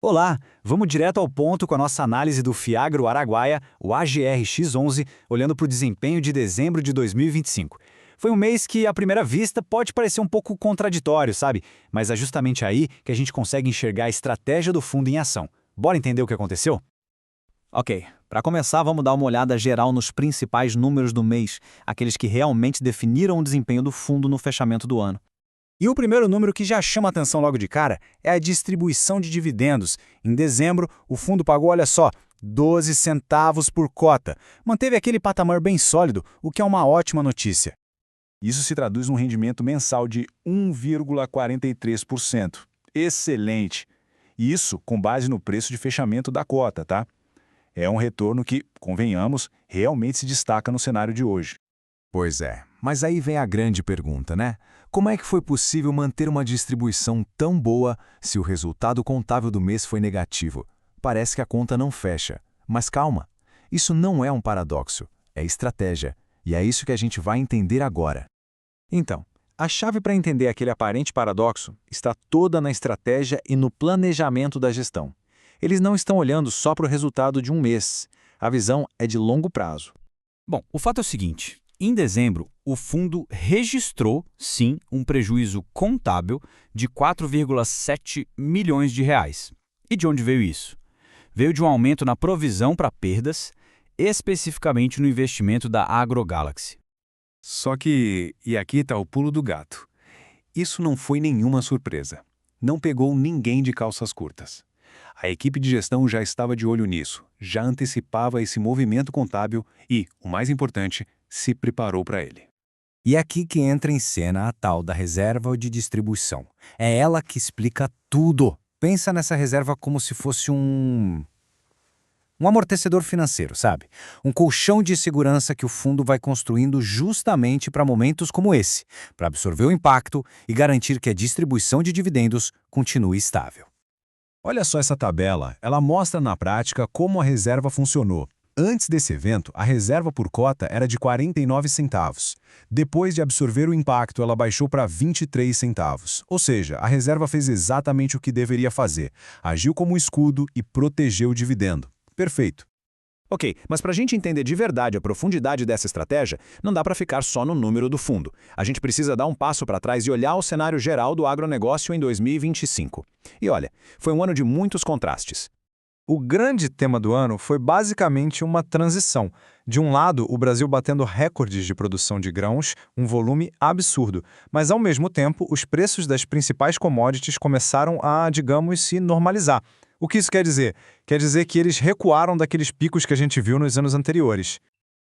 Olá, vamos direto ao ponto com a nossa análise do Fiagro Araguaia, o AGR-X11, olhando para o desempenho de dezembro de 2025. Foi um mês que, à primeira vista, pode parecer um pouco contraditório, sabe? Mas é justamente aí que a gente consegue enxergar a estratégia do fundo em ação. Bora entender o que aconteceu? Ok, para começar, vamos dar uma olhada geral nos principais números do mês, aqueles que realmente definiram o desempenho do fundo no fechamento do ano. E o primeiro número que já chama atenção logo de cara é a distribuição de dividendos. Em dezembro, o fundo pagou, olha só, 12 centavos por cota. Manteve aquele patamar bem sólido, o que é uma ótima notícia. Isso se traduz num rendimento mensal de 1,43%. Excelente! Isso com base no preço de fechamento da cota, tá? É um retorno que, convenhamos, realmente se destaca no cenário de hoje. Pois é, mas aí vem a grande pergunta, né? Como é que foi possível manter uma distribuição tão boa se o resultado contábil do mês foi negativo? Parece que a conta não fecha. Mas calma, isso não é um paradoxo, é estratégia. E é isso que a gente vai entender agora. Então, a chave para entender aquele aparente paradoxo está toda na estratégia e no planejamento da gestão. Eles não estão olhando só para o resultado de um mês. A visão é de longo prazo. Bom, o fato é o seguinte. Em dezembro, o fundo registrou, sim, um prejuízo contábil de 4,7 milhões de reais. E de onde veio isso? Veio de um aumento na provisão para perdas, especificamente no investimento da AgroGalaxy. Só que, e aqui está o pulo do gato, isso não foi nenhuma surpresa. Não pegou ninguém de calças curtas. A equipe de gestão já estava de olho nisso, já antecipava esse movimento contábil e, o mais importante, se preparou para ele. E é aqui que entra em cena a tal da reserva de distribuição. É ela que explica tudo. Pensa nessa reserva como se fosse um amortecedor financeiro, sabe? Um colchão de segurança que o fundo vai construindo justamente para momentos como esse, para absorver o impacto e garantir que a distribuição de dividendos continue estável. Olha só essa tabela, ela mostra na prática como a reserva funcionou. Antes desse evento, a reserva por cota era de 49 centavos. Depois de absorver o impacto, ela baixou para 23 centavos. Ou seja, a reserva fez exatamente o que deveria fazer. Agiu como um escudo e protegeu o dividendo. Perfeito. Ok, mas para a gente entender de verdade a profundidade dessa estratégia, não dá para ficar só no número do fundo. A gente precisa dar um passo para trás e olhar o cenário geral do agronegócio em 2025. E olha, foi um ano de muitos contrastes. O grande tema do ano foi basicamente uma transição. De um lado, o Brasil batendo recordes de produção de grãos, um volume absurdo. Mas, ao mesmo tempo, os preços das principais commodities começaram a, digamos, se normalizar. O que isso quer dizer? Quer dizer que eles recuaram daqueles picos que a gente viu nos anos anteriores.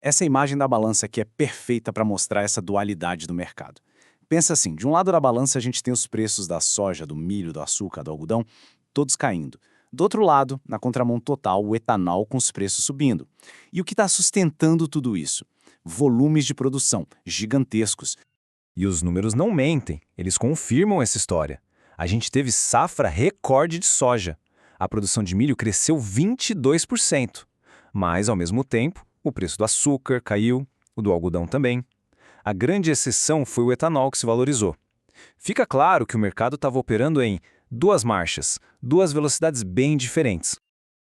Essa imagem da balança aqui é perfeita para mostrar essa dualidade do mercado. Pensa assim, de um lado da balança a gente tem os preços da soja, do milho, do açúcar, do algodão, todos caindo. Do outro lado, na contramão total, o etanol com os preços subindo. E o que está sustentando tudo isso? Volumes de produção gigantescos. E os números não mentem, eles confirmam essa história. A gente teve safra recorde de soja. A produção de milho cresceu 22%. Mas, ao mesmo tempo, o preço do açúcar caiu, o do algodão também. A grande exceção foi o etanol que se valorizou. Fica claro que o mercado estava operando em duas marchas, duas velocidades bem diferentes.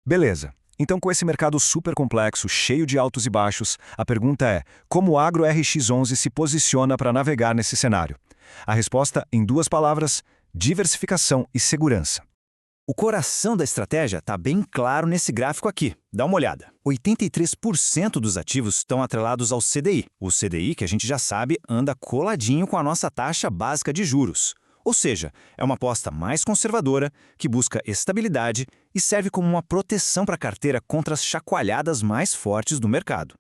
Beleza. Então, com esse mercado super complexo, cheio de altos e baixos, a pergunta é: como o Agro RX11 se posiciona para navegar nesse cenário? A resposta, em duas palavras: diversificação e segurança. O coração da estratégia está bem claro nesse gráfico aqui. Dá uma olhada. 83% dos ativos estão atrelados ao CDI. O CDI, que a gente já sabe, anda coladinho com a nossa taxa básica de juros. Ou seja, é uma aposta mais conservadora, que busca estabilidade e serve como uma proteção para a carteira contra as chacoalhadas mais fortes do mercado.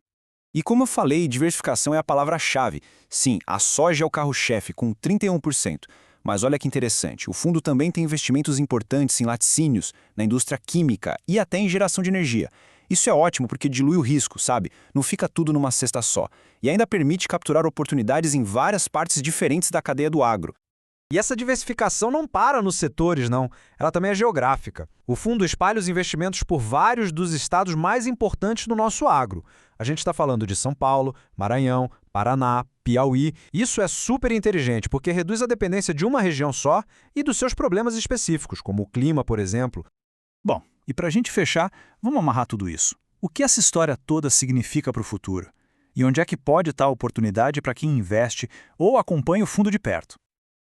E como eu falei, diversificação é a palavra-chave. Sim, a soja é o carro-chefe, com 31%. Mas olha que interessante, o fundo também tem investimentos importantes em laticínios, na indústria química e até em geração de energia. Isso é ótimo porque dilui o risco, sabe? Não fica tudo numa cesta só. E ainda permite capturar oportunidades em várias partes diferentes da cadeia do agro. E essa diversificação não para nos setores, não. Ela também é geográfica. O fundo espalha os investimentos por vários dos estados mais importantes do nosso agro. A gente está falando de São Paulo, Maranhão, Paraná, Piauí. Isso é super inteligente, porque reduz a dependência de uma região só e dos seus problemas específicos, como o clima, por exemplo. Bom, e para a gente fechar, vamos amarrar tudo isso. O que essa história toda significa para o futuro? E onde é que pode estar a oportunidade para quem investe ou acompanha o fundo de perto?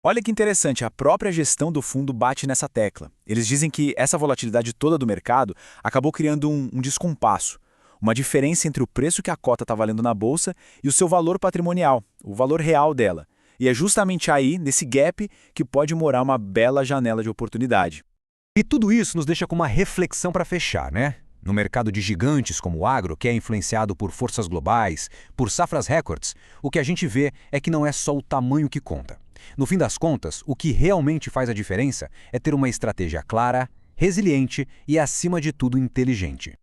Olha que interessante, a própria gestão do fundo bate nessa tecla. Eles dizem que essa volatilidade toda do mercado acabou criando um descompasso, uma diferença entre o preço que a cota está valendo na bolsa e o seu valor patrimonial, o valor real dela. E é justamente aí, nesse gap, que pode morar uma bela janela de oportunidade. E tudo isso nos deixa com uma reflexão para fechar, né? No mercado de gigantes como o agro, que é influenciado por forças globais, por safras recordes, o que a gente vê é que não é só o tamanho que conta. No fim das contas, o que realmente faz a diferença é ter uma estratégia clara, resiliente e, acima de tudo, inteligente.